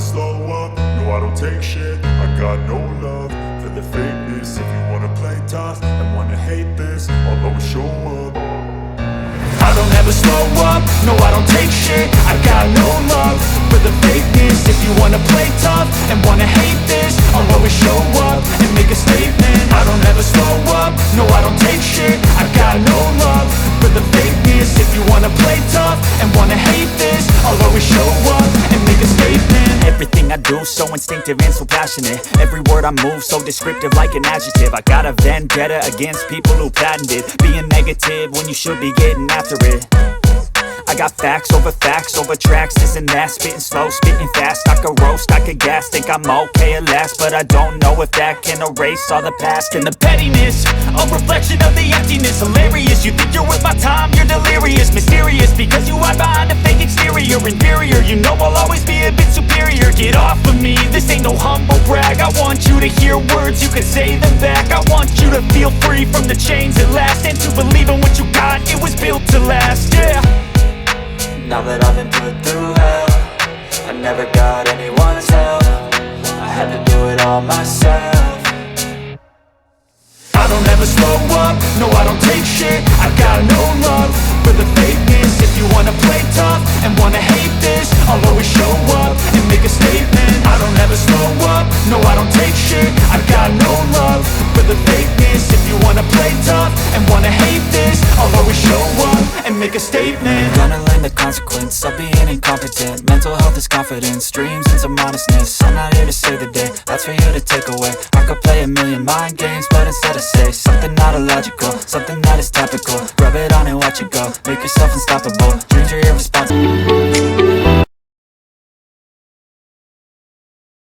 slow up, no I don't take shit. I got no love for the fakeness. If you wanna play tough and wanna hate this, I'll always show up. I don't ever slow up, no I don't take shit. I got no love for the fakeness. If you wanna play tough and wanna hate this, I'll always show up and make a statement. I don't ever slow up, no I don't take shit. I got no love for the fakeness. If you wanna play tough and wanna hate this, I'll always show up and make a statement. Everything I do so instinctive and so passionate. Every word I move so descriptive like an adjective. I got a vendetta against people who patented being negative when you should be getting after it. I got facts over tracks, this and that. Spitting slow, spitting fast, I could roast, I could gas. Think I'm okay at last, but I don't know if that can erase all the past. And the pettiness, a reflection of the emptiness. Hilarious, you think you're worth my time, you're delirious. Mysterious, because you hide behind a fake exterior. Inferior, you know I'll always be a bit superior. Get off of me, this ain't no humble brag. I want you to hear words, you can say them back. I want you to feel free from the chains at last, and to believe in what you got, it was built to last, yeah. Now that I've been put through hell, I never got anyone's help. I had to do it all myself. I don't ever slow up, no I don't take shit. I got no love for the fakeness. If you wanna play tough and wanna hate this, I'll always show up and make a statement. I don't ever slow up, no I don't take shit. I got no love for the fakeness. If you wanna play tough and wanna hate this, I'll always show up and make a statement. Gonna learn the consequence of being incompetent. Mental health is confidence, dreams and some honestness. I'm not here to save the day, that's for you to take away. I could play a million mind games, but instead I say something not illogical, something that is topical. Rub it on and watch it go, make yourself unstoppable. Dreams are irresponsible.